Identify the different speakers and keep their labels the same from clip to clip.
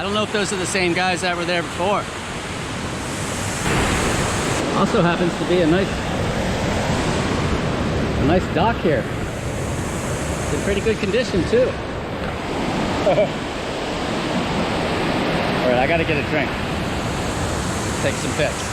Speaker 1: I don't know if those are the same guys that were there before. Also happens to be a nice dock here. It's in pretty good condition too. All right, I gotta get a drink. Take some pics.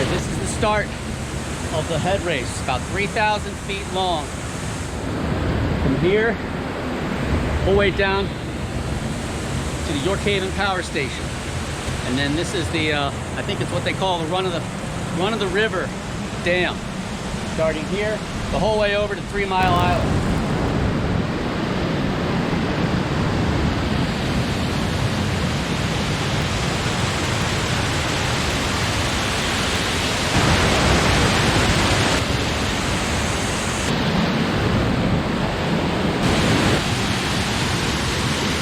Speaker 1: This is the start of the head race, about 3,000 feet long. From here, all the way down to the York Haven Power Station. And then this is the, I think it's what they call the run of the river dam. Starting here, the whole way over to 3 Mile Island.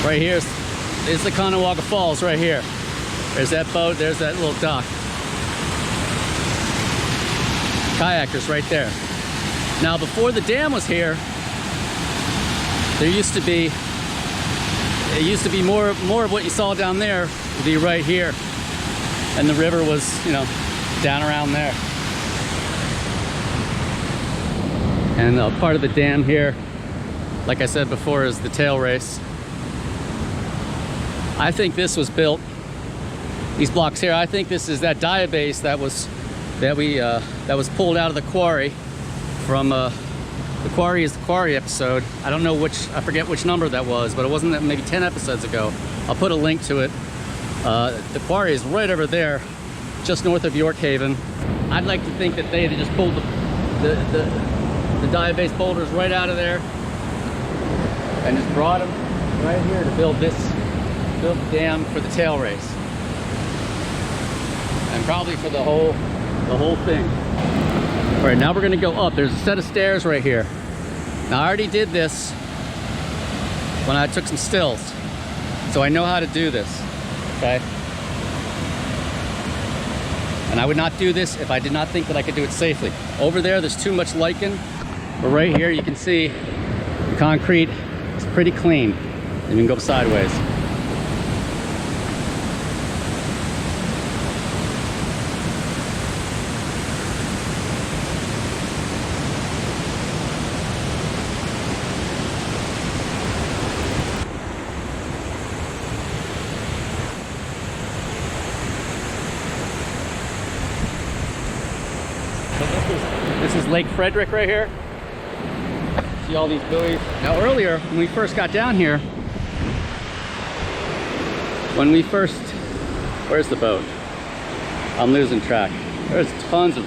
Speaker 1: Right here is the Conewago Falls right here. There's that boat, there's that little dock. Kayakers right there. Now before the dam was here, there used to be more of what you saw down there would be right here. And the river was, you know, down around there. And part of the dam here, like I said before, is the tail race. I think this was built, these blocks here, I think this is that diabase that was pulled out of the quarry from The Quarry is the Quarry episode. I don't know which, I forget which number that was, but it wasn't that, maybe 10 episodes ago. I'll put a link to it. The quarry is right over there, just north of York Haven. I'd like to think that they had just pulled the diabase boulders right out of there and just brought them right here to build the dam for the tail race, and probably for the whole thing. All right, now we're gonna go up. There's a set of stairs right here. Now I already did this when I took some stills, so I know how to do this, okay? And I would not do this if I did not think that I could do it safely. Over there's too much lichen, but right here you can see the concrete is pretty clean. You can go sideways. This is Lake Frederick right here. See all these buoys. Now earlier, when we first got down here, where's the boat? I'm losing track. There's tons of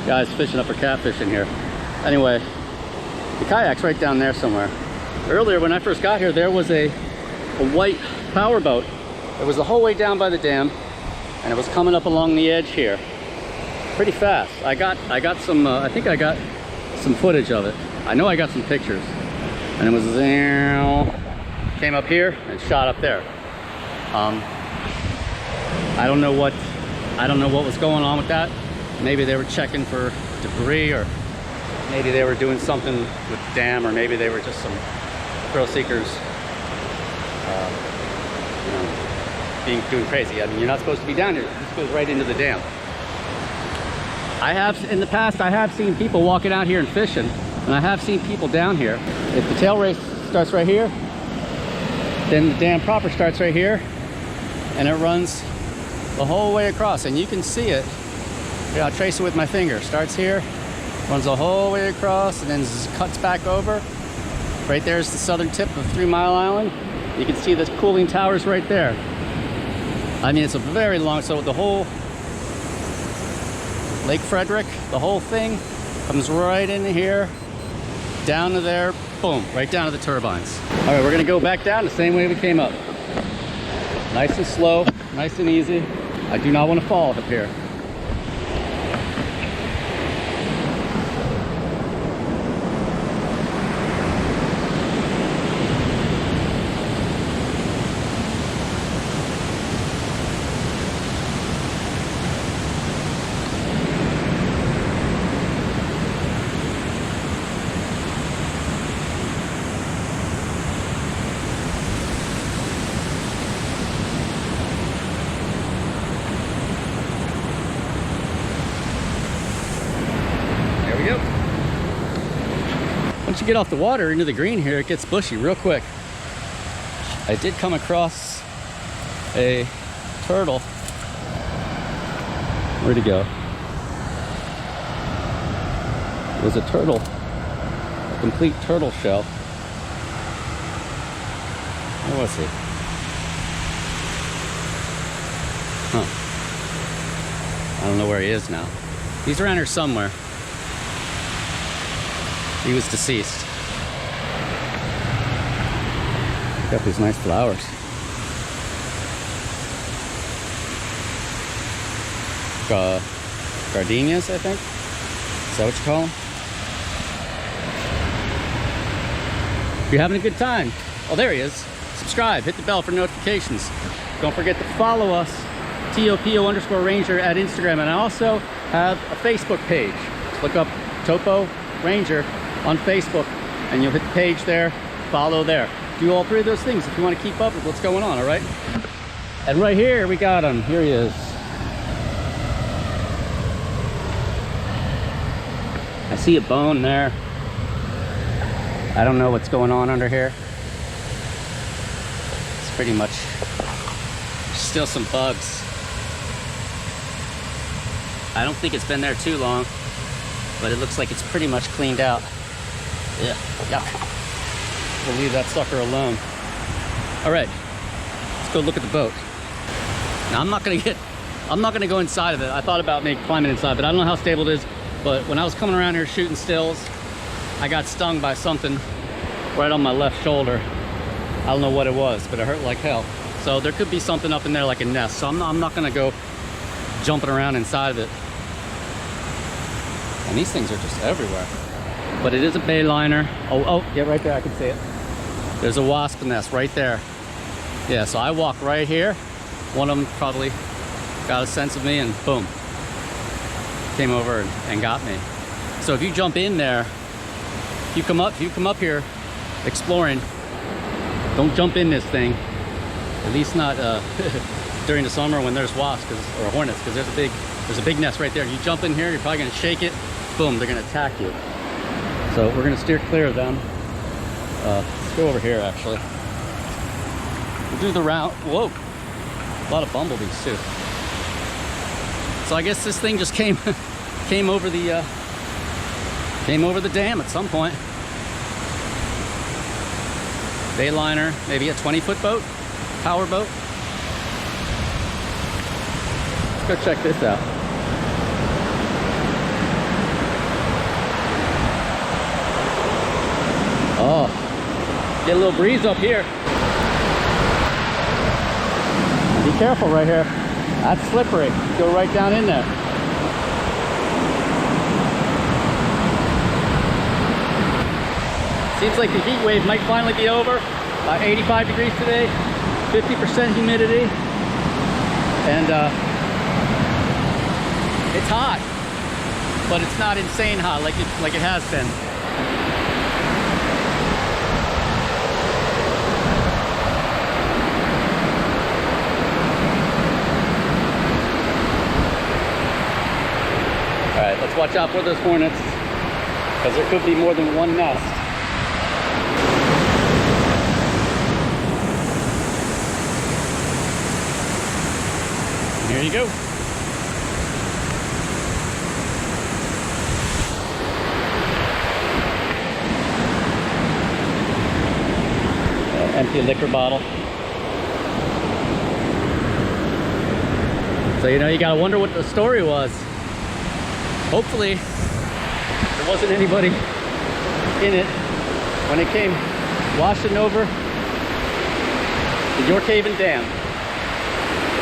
Speaker 1: guys fishing up for catfish in here. Anyway, the kayak's right down there somewhere. Earlier, when I first got here, there was a white power boat. It was the whole way down by the dam, and it was coming up along the edge here. Pretty fast. I got some, I think I got some footage of it. I know I got some pictures. And it was, came up here and shot up there. I don't know what was going on with that. Maybe they were checking for debris, or maybe they were doing something with the dam, or maybe they were just some thrill seekers, doing crazy. I mean, you're not supposed to be down here. This goes right into the dam. In the past, I have seen people walking out here and fishing, and I have seen people down here. If the tail race starts right here, then the dam proper starts right here, and it runs the whole way across, and you can see it. Here, I'll trace it with my finger. Starts here, runs the whole way across, and then cuts back over. Right there's the southern tip of 3 Mile Island. You can see the cooling towers right there. I mean, it's a very long, so the whole Lake Frederick, the whole thing comes right in here, down to there, boom, right down to the turbines. All right, we're gonna go back down the same way we came up. Nice and slow, nice and easy. I do not want to fall up here. Once you get off the water into the green here, it gets bushy real quick. I did come across a turtle. Where'd he go? It was a turtle, a complete turtle shell. Where was he? Huh. I don't know where he is now. He's around here somewhere. He was deceased. Got these nice flowers. Gardenias, I think. Is that what you call them? If you're having a good time. Oh, there he is. Subscribe, hit the bell for notifications. Don't forget to follow us, TOPO_Ranger at Instagram. And I also have a Facebook page. Look up TopoRanger on Facebook and you'll hit the page there, follow there. Do all three of those things if you want to keep up with what's going on, all right? And right here we got him. Here he is. I see a bone there. I don't know what's going on under here. It's pretty much still some bugs. I don't think it's been there too long, but it looks like it's pretty much cleaned out. Yeah, yuck. We'll leave that sucker alone. All right, let's go look at the boat. Now I'm not gonna go inside of it. I thought about climbing inside, but I don't know how stable it is. But when I was coming around here shooting stills, I got stung by something right on my left shoulder. I don't know what it was, but it hurt like hell. So there could be something up in there like a nest. So I'm not gonna go jumping around inside of it. And these things are just everywhere. But it is a bayliner. Oh, yeah, right there, I can see it. There's a wasp nest right there. Yeah, so I walk right here. One of them probably got a sense of me and boom, came over and got me. So if you jump in there, if you come up here exploring, don't jump in this thing. At least not during the summer when there's wasps or hornets, because there's a big nest right there. You jump in here, you're probably gonna shake it, boom, they're gonna attack you. So we're gonna steer clear of them. Let's go over here actually. We'll do the route. Whoa, a lot of bumblebees too. So I guess this thing just came over the dam at some point. Bayliner, maybe a 20-foot boat, power boat. Let's go check this out. Oh, get a little breeze up here. Be careful right here. That's slippery. Go right down in there. Seems like the heat wave might finally be over. 85 degrees today, 50% humidity, and it's hot, but it's not insane hot like it has been. All right, let's watch out for those hornets, because there could be more than one nest. Here you go. Empty liquor bottle. So, you know, you gotta wonder what the story was. Hopefully, there wasn't anybody in it when it came washing over the York Haven Dam.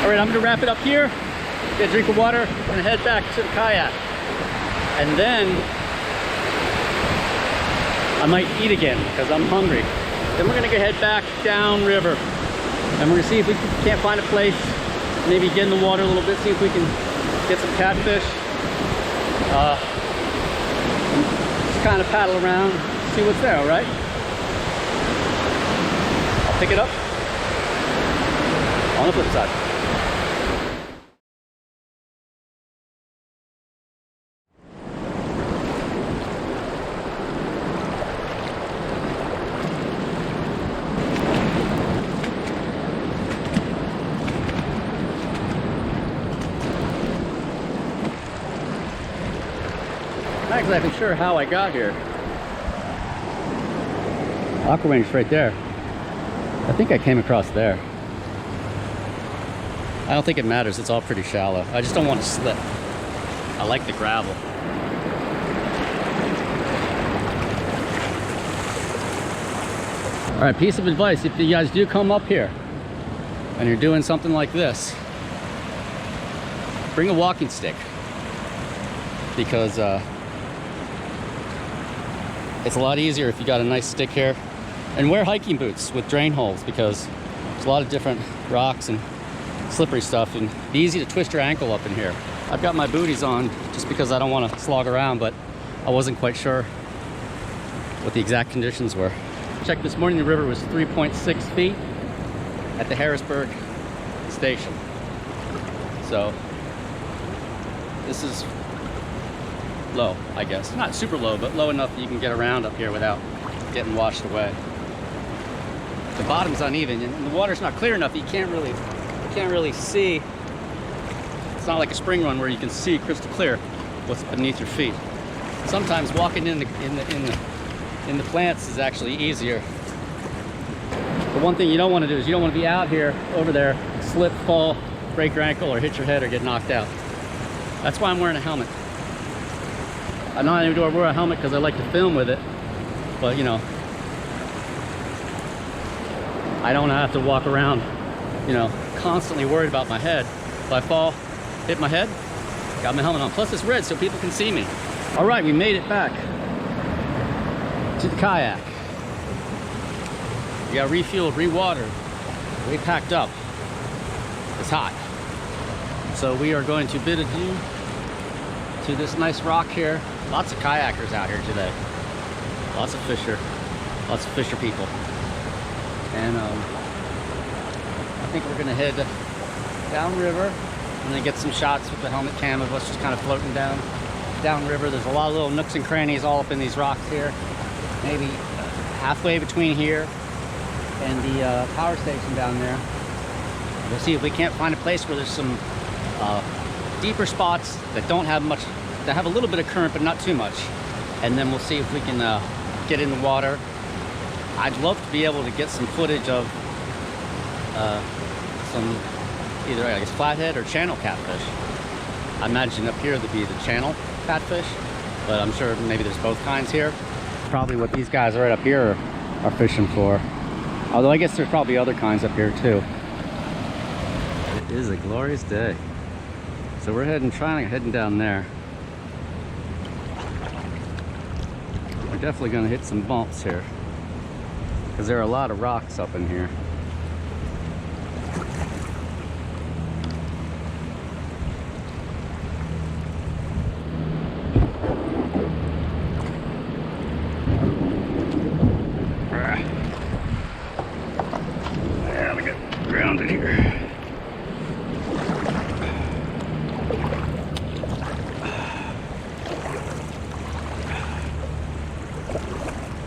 Speaker 1: All right, I'm gonna wrap it up here, get a drink of water, and head back to the kayak. And then I might eat again because I'm hungry. Then we're gonna go head back downriver, and we're gonna see if we can't find a place, maybe get in the water a little bit, see if we can get some catfish. Just kind of paddle around, see what's there, all right? I'll pick it up on the flip side. I'm not exactly sure how I got here. Aquaranger's right there. I think I came across there. I don't think it matters, it's all pretty shallow. I just don't want to slip. I like the gravel. All right, piece of advice, if you guys do come up here and you're doing something like this, bring a walking stick, because it's a lot easier if you got a nice stick here. And wear hiking boots with drain holes, because there's a lot of different rocks and slippery stuff, and it's easy to twist your ankle up in here. I've got my booties on just because I don't want to slog around, but I wasn't quite sure what the exact conditions were. Checked this morning, the river was 3.6 feet at the Harrisburg station. So this is low, I guess. Not super low, but low enough that you can get around up here without getting washed away. The bottom's uneven and the water's not clear enough. You can't really see. It's not like a spring run where you can see crystal clear what's beneath your feet. Sometimes walking in the plants is actually easier. The one thing you don't want to do is you don't want to be out here, over there, slip, fall, break your ankle, or hit your head or get knocked out. That's why I'm wearing a helmet. I'm not even doing wear a helmet because I like to film with it, but you know, I don't have to walk around, you know, constantly worried about my head. If I fall, hit my head, got my helmet on. Plus it's red so people can see me. All right, we made it back to the kayak. We got refueled, rewatered, repacked up. It's hot. So we are going to bid adieu to this nice rock here. Lots of kayakers out here today. Lots of fisher people. And I think we're gonna head downriver and then get some shots with the helmet cam of us just kind of floating downriver. There's a lot of little nooks and crannies all up in these rocks here. Maybe halfway between here and the power station down there. We'll see if we can't find a place where there's some deeper spots that don't have much, that have a little bit of current but not too much. And then we'll see if we can get in the water. I'd love to be able to get some footage of some either, I guess, flathead or channel catfish. I imagine up here there'd be the channel catfish, but I'm sure maybe there's both kinds here. Probably what these guys right up here are fishing for. Although I guess there's probably other kinds up here too. It is a glorious day. So we're heading down there. We're definitely gonna hit some bumps here, because there are a lot of rocks up in here. Yeah, we get grounded here.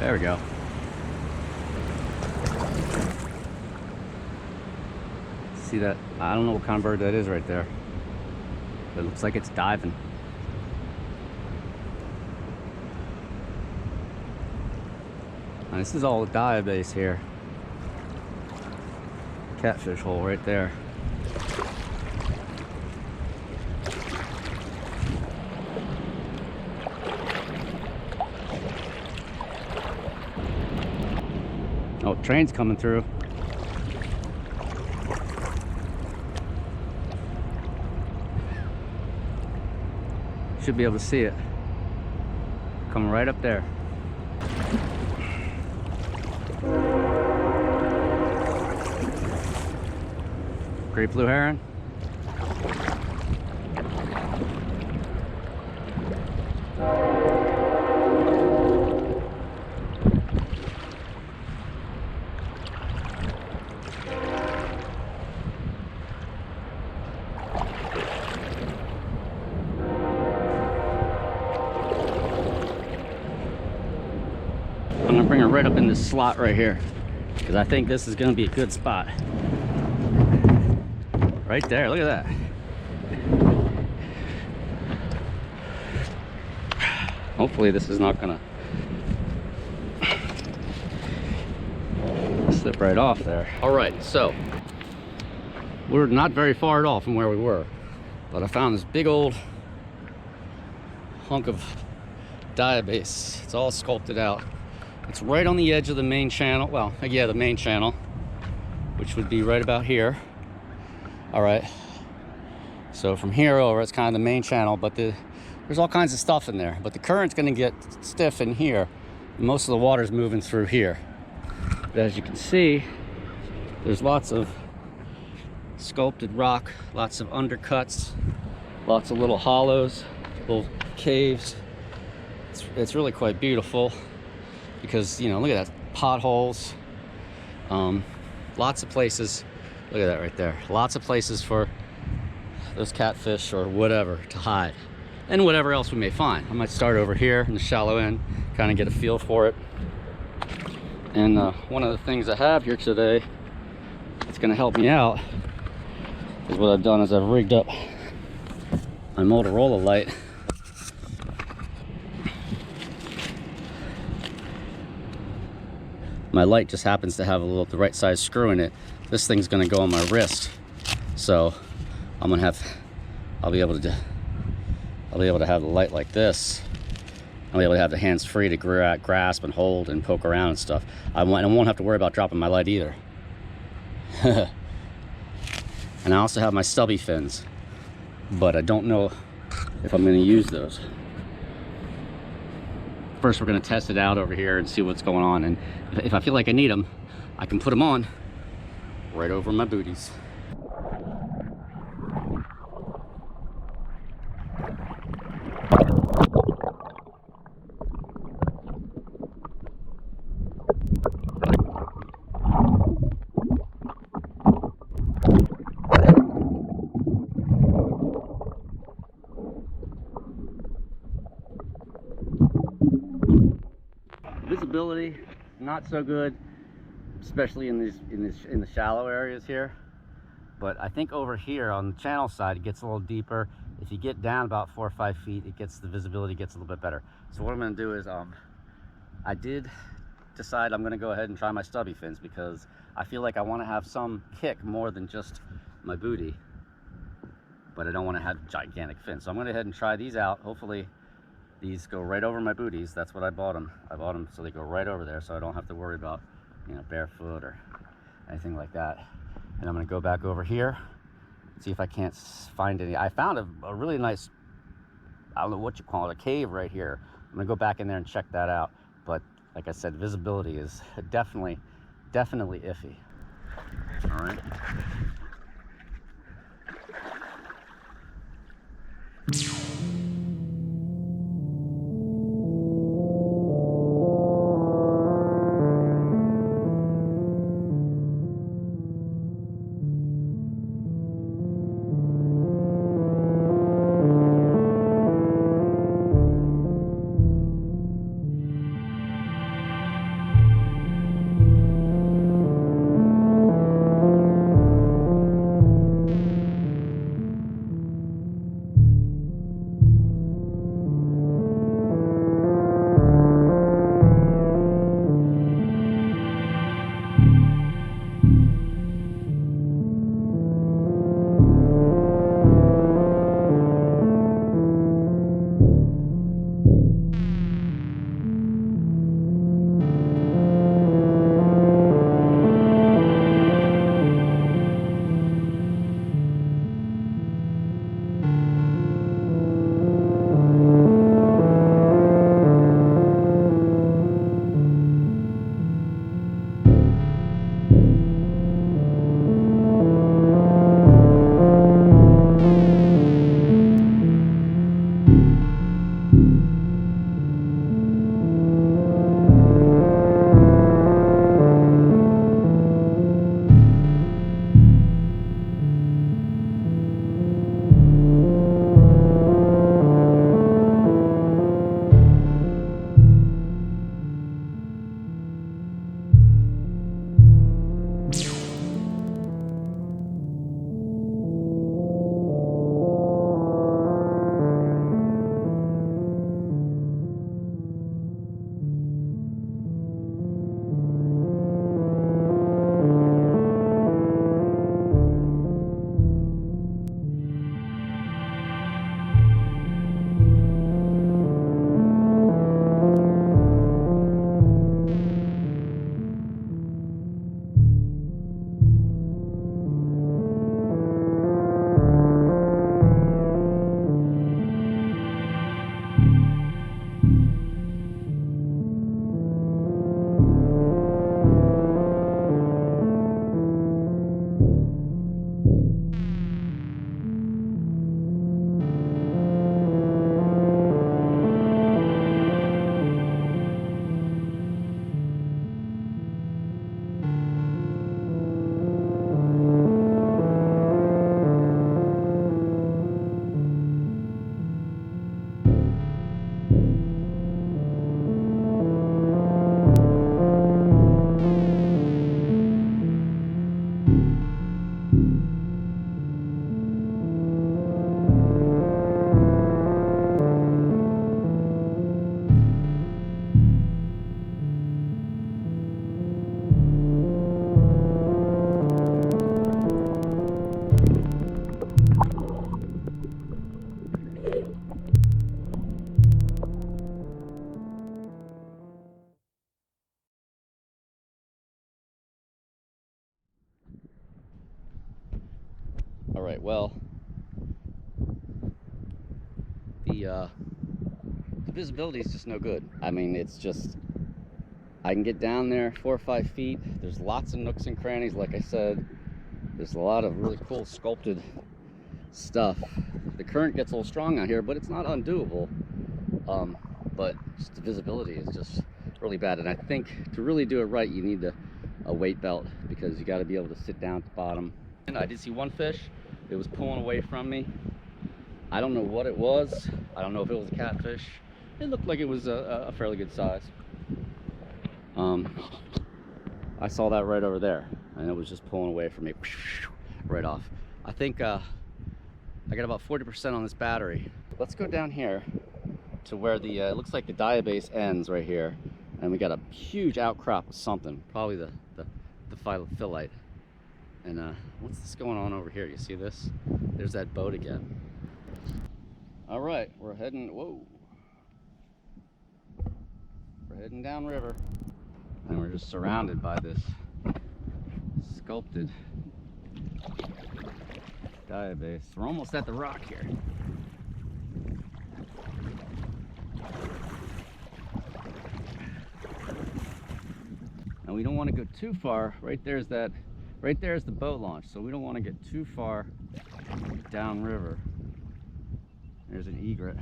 Speaker 1: There we go. See that? I don't know what kind of bird that is right there. It looks like it's diving. And this is all a dive base here. Catfish hole right there. Oh, train's coming through. Should be able to see it. Coming right up there. Great blue heron. I'm gonna bring her right up in this slot right here because I think this is gonna be a good spot. Right there, look at that. Hopefully this is not gonna slip right off there. All right, so we're not very far at all from where we were, but I found this big old hunk of diabase. It's all sculpted out. It's right on the edge of the main channel. Well, yeah, the main channel, which would be right about here. All right, so from here over, it's kind of the main channel, but there's all kinds of stuff in there. But the current's gonna get stiff in here. Most of the water's moving through here. But as you can see, there's lots of sculpted rock, lots of undercuts, lots of little hollows, little caves. It's really quite beautiful because, you know, look at that, potholes, lots of places. Look at that right there. Lots of places for those catfish or whatever to hide, and whatever else we may find. I might start over here in the shallow end, kind of get a feel for it. And one of the things I have here today that's going to help me out is what I've done is I've rigged up my Motorola light. My light just happens to have the right size screw in it. This thing's gonna go on my wrist, so I'll be able to have the light like this. I'll be able to have the hands free to grasp and hold and poke around and stuff. I won't have to worry about dropping my light either. And I also have my stubby fins, but I don't know if I'm gonna use those. First, we're gonna test it out over here and see what's going on, and if I feel like I need them, I can put them on right over my booties. Visibility, not so good, especially in the shallow areas here. But I think over here on the channel side, it gets a little deeper. If you get down about 4 or 5 feet, the visibility gets a little bit better. So what I'm going to do is, I did decide I'm going to go ahead and try my stubby fins because I feel like I want to have some kick more than just my booty, but I don't want to have gigantic fins. So I'm going to go ahead and try these out. Hopefully these go right over my booties. That's what I bought them. I bought them so they go right over there, so I don't have to worry about, you know, barefoot or anything like that. And I'm gonna go back over here, see if I can't find any. I found a really nice, I don't know what you call it, a cave right here. I'm gonna go back in there and check that out. But like I said, visibility is definitely iffy. All right. right, well, the visibility is just no good. I mean, it's just, I can get down there 4 or 5 feet. There's lots of nooks and crannies, like I said. There's a lot of really cool sculpted stuff. The current gets a little strong out here, but it's not undoable. But just the visibility is just really bad. And I think to really do it right, you need a weight belt, because you got to be able to sit down at the bottom. And I did see one fish. It was pulling away from me. I don't know what it was. I don't know if it was a catfish. It looked like it was a fairly good size. I saw that right over there, and it was just pulling away from me right off. I think I got about 40% on this battery. Let's go down here to where the it looks like the diabase ends right here, and we got a huge outcrop of something, probably the phyllite. And what's this going on over here? You see this? There's that boat again. All right, we're heading, whoa, we're heading downriver, and we're just surrounded by this sculpted diabase. We're almost at the rock here. Now we don't want to go too far. Right there's the boat launch, so we don't want to get too far downriver. There's an egret.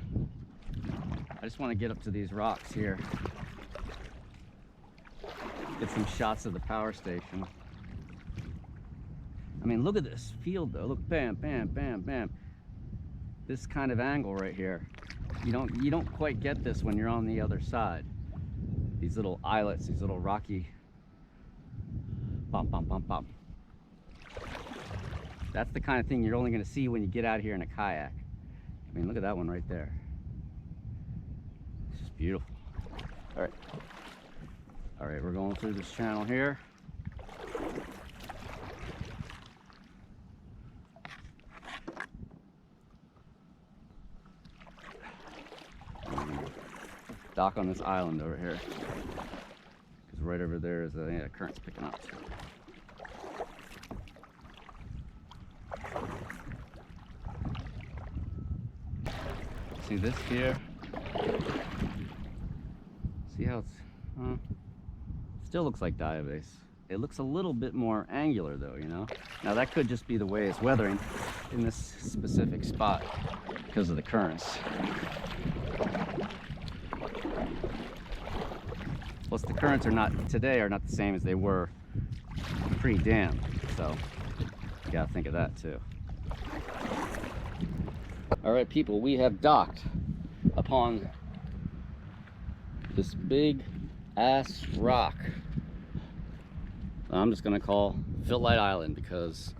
Speaker 1: I just want to get up to these rocks here. Get some shots of the power station. I mean, look at this field though. Look, bam, bam, bam, bam. This kind of angle right here. You don't quite get this when you're on the other side. These little islets, these little rocky bump, bump, bump, bump. That's the kind of thing you're only going to see when you get out here in a kayak. I mean, look at that one right there. It's just beautiful. All right, we're going through this channel here. Dock on this island over here, because right over there is a current's picking up. See this here? See how it's still looks like diabase. It looks a little bit more angular though, you know. Now that could just be the way it's weathering in this specific spot because of the currents. Plus the currents are not the same as they were pre-dam, so you gotta think of that too. All right, people, we have docked upon this big ass rock. I'm just gonna call Phyllite Island, because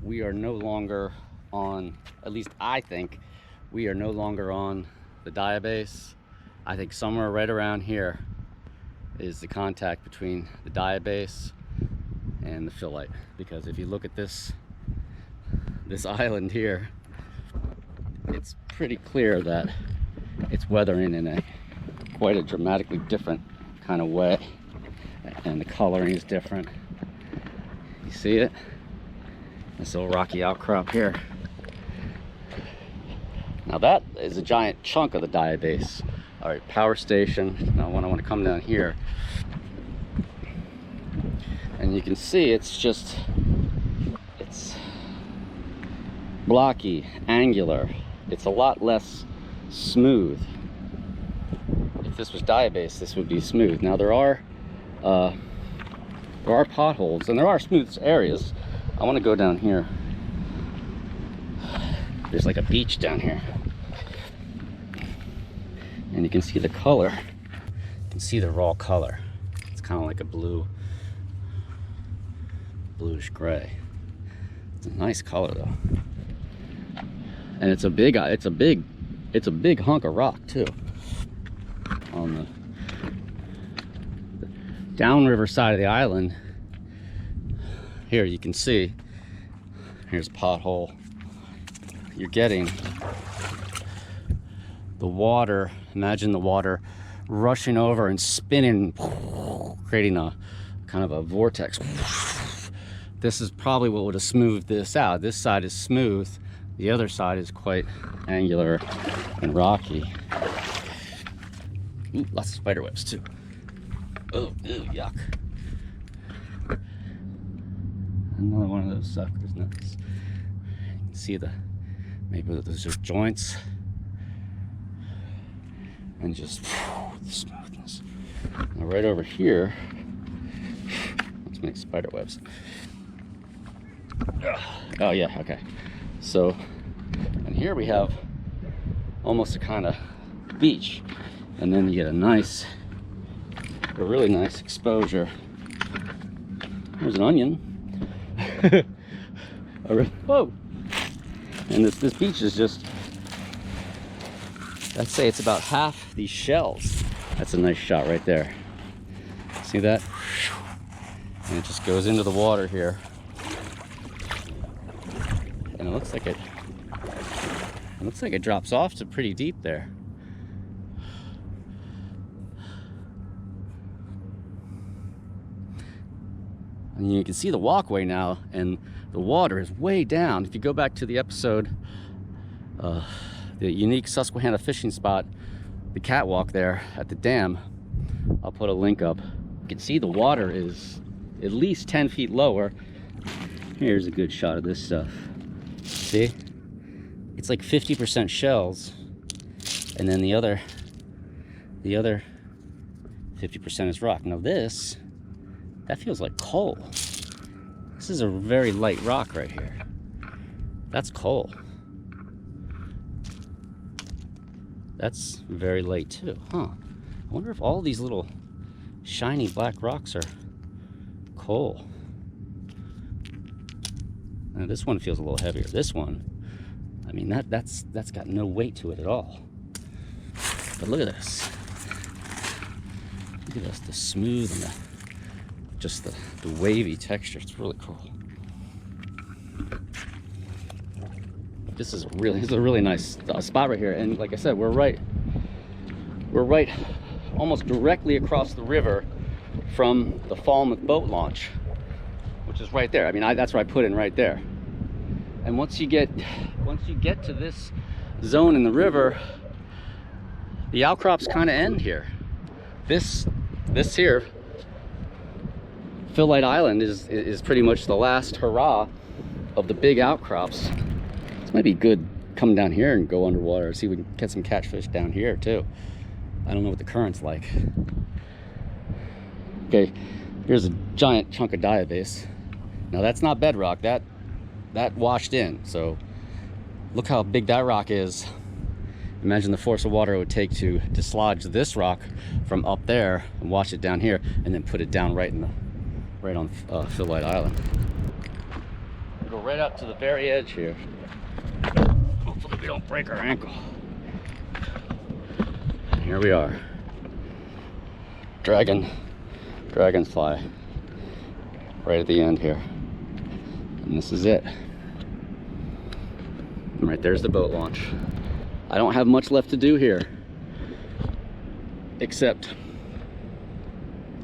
Speaker 1: we are no longer on, at least I think, we are no longer on the diabase. I think somewhere right around here is the contact between the diabase and the phyllite, because if you look at this island here, it's pretty clear that it's weathering in quite a dramatically different kind of way, and the coloring is different. You see it? This little rocky outcrop here. Now that is a giant chunk of the diabase. All right, power station. Now when I want to come down here, and you can see it's blocky, angular. It's a lot less smooth. If this was diabase, this would be smooth. Now there are potholes and there are smooth areas. I want to go down here. There's like a beach down here, and you can see the color. You can see the raw color. It's kind of like a bluish gray. It's a nice color though, and it's a big hunk of rock too. On the downriver side of the island here, you can see here's a pothole. You're getting the water, imagine the water rushing over and spinning, creating a kind of a vortex this is probably what would have smoothed this out. This side is smooth. The other side is quite angular and rocky. Ooh, lots of spider webs too. Oh, ew, yuck. Another one of those suckers. Nice. You can see maybe those are joints. And just the smoothness. Now right over here, let's make spider webs. Oh yeah, okay. So, and here we have almost a kind of beach, and then you get a really nice exposure. There's an onion. Whoa! And this beach is just, I'd say it's about half these shells. That's a nice shot right there. See that? And it just goes into the water here. And it looks like it drops off to pretty deep there. And you can see the walkway now, and the water is way down. If you go back to the episode, the unique Susquehanna fishing spot, the catwalk there at the dam, I'll put a link up. You can see the water is at least 10 feet lower. Here's a good shot of this stuff. See? It's like 50% shells, and then the other 50% is rock. Now that feels like coal. This is a very light rock right here. That's coal. That's very light too, huh? I wonder if all these little shiny black rocks are coal. Now this one feels a little heavier. This one, I mean, that's got no weight to it at all. But look at this. Look at this, the smooth and just the wavy texture. It's really cool. This is a really nice spot right here. And like I said, we're right almost directly across the river from the Falmouth boat launch, which is right there. I mean, that's where I put in right there. And once you get to this zone in the river, the outcrops kind of end here. This here, Phyllite Island, is pretty much the last hurrah of the big outcrops. This might be good coming down here and go underwater. See if we can get some catfish down here too. I don't know what the current's like. Okay, here's a giant chunk of diabase. Now that's not bedrock, that washed in. So look how big that rock is. Imagine the force of water it would take to dislodge this rock from up there and wash it down here, and then put it down right on Phyllite Island. Go right up to the very edge here. Hopefully we don't break our ankle. And here we are. Dragonfly. Right at the end here. And this is it. And right there's the boat launch. I don't have much left to do here, except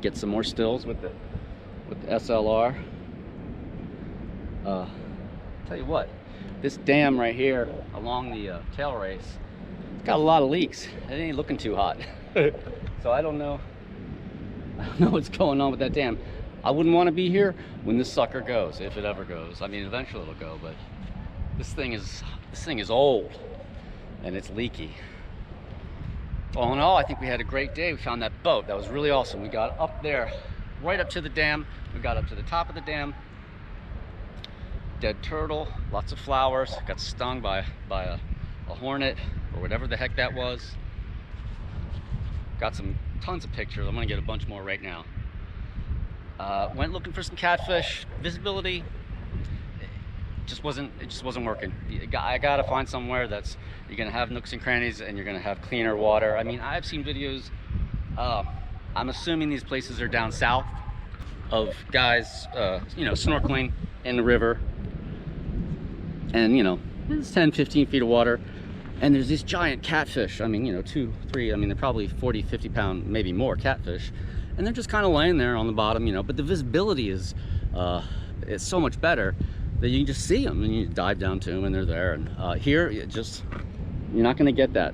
Speaker 1: get some more stills with the SLR. Tell you what, this dam right here along the tail race, it's got a lot of leaks. It ain't looking too hot. So I don't know what's going on with that dam. I wouldn't want to be here when this sucker goes, if it ever goes. I mean, eventually it'll go, but this thing is old and it's leaky. All in all, I think we had a great day. We found that boat. That was really awesome. We got up there, right up to the dam. We got up to the top of the dam. Dead turtle, lots of flowers. Got stung by a hornet or whatever the heck that was. Got tons of pictures. I'm gonna get a bunch more right now. Went looking for some catfish. Visibility, it just wasn't working. I gotta find somewhere that's, you're gonna have nooks and crannies and you're gonna have cleaner water. I mean, I've seen videos, I'm assuming these places are down south, of guys snorkeling in the river, and it's 10-15 feet of water, and there's these giant catfish. I mean, 2, 3, I mean, they're probably 40-50 pound, maybe more catfish, and they're just kind of laying there on the bottom, but the visibility is it's so much better that you can just see them and you dive down to them and they're there. And here, you're not gonna get that.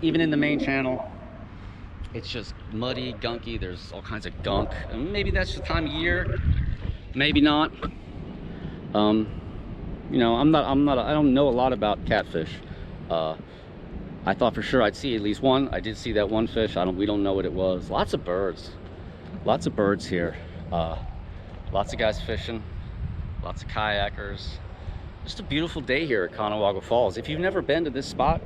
Speaker 1: Even in the main channel, it's just muddy, gunky. There's all kinds of gunk. And maybe that's the time of year, maybe not. You know, I don't know a lot about catfish. I thought for sure I'd see at least one. I did see that one fish. We don't know what it was. Lots of birds here. Lots of guys fishing, lots of kayakers. Just a beautiful day here at Conewago Falls. If you've never been to this spot,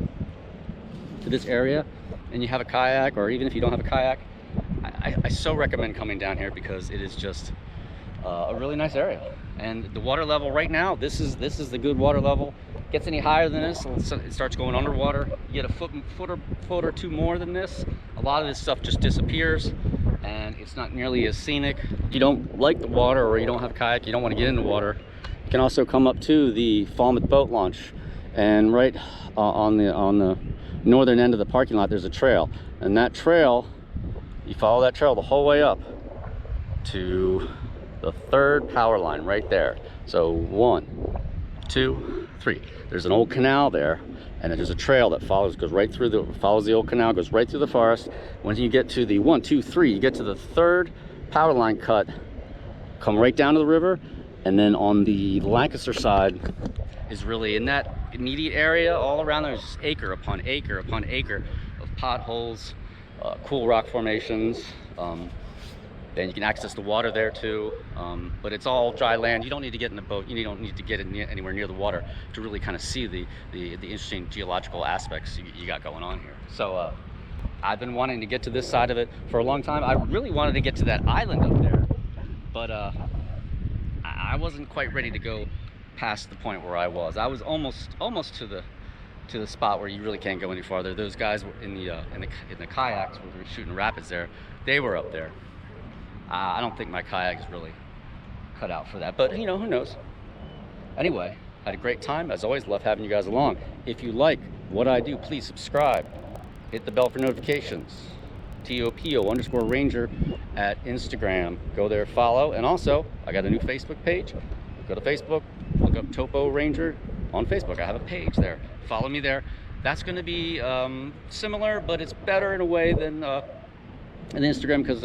Speaker 1: to this area, and you have a kayak, or even if you don't have a kayak, I so recommend coming down here because it is just a really nice area. And the water level right now, this is the good water level. Gets any higher than this, it starts going underwater. You get a foot or two more than this, a lot of this stuff just disappears, and it's not nearly as scenic. You don't like the water, or you don't have a kayak, you don't want to get in the water, you can also come up to the Falmouth boat launch, and right on the northern end of the parking lot there's a trail, and that trail, you follow that trail the whole way up to the 3rd power line right there. So 1, 2, 3. There's an old canal there, and there's a trail that follows the old canal, goes right through the forest. When you get to the 1, 2, 3, you get to the 3rd power line cut, come right down to the river, and then on the Lancaster side is really in that immediate area. All around there's just acre upon acre upon acre of potholes, cool rock formations. Then you can access the water there too, but it's all dry land. You don't need to get in the boat. You don't need to get anywhere near the water to really kind of see the interesting geological aspects you got going on here. So I've been wanting to get to this side of it for a long time. I really wanted to get to that island up there, but I wasn't quite ready to go past the point where I was. I was almost to the spot where you really can't go any farther. Those guys in the kayaks where we were shooting rapids there, they were up there. I don't think my kayak is really cut out for that, but you know, who knows. Anyway, had a great time. As always, love having you guys along. If you like what I do, please subscribe. Hit the bell for notifications. TopoRanger at Instagram. Go there, follow. And also, I got a new Facebook page. Go to Facebook, look up TopoRanger on Facebook. I have a page there. Follow me there. That's going to be similar, but it's better in a way than Instagram, because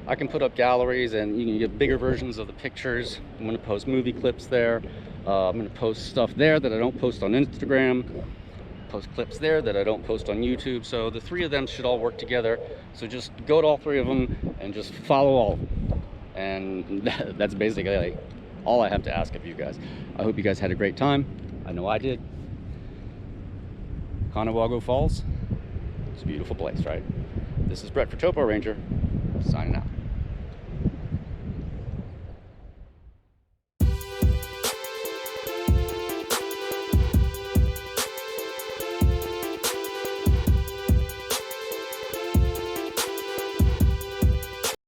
Speaker 1: I can put up galleries and you can get bigger versions of the pictures. I'm going to post movie clips there. I'm going to post stuff there that I don't post on Instagram. Post clips there that I don't post on YouTube. So the 3 of them should all work together. So just go to all 3 of them and just follow all of them. And that's basically all I have to ask of you guys. I hope you guys had a great time. I know I did. Conewago Falls, it's a beautiful place, right? This is Brett for TopoRanger, signing out.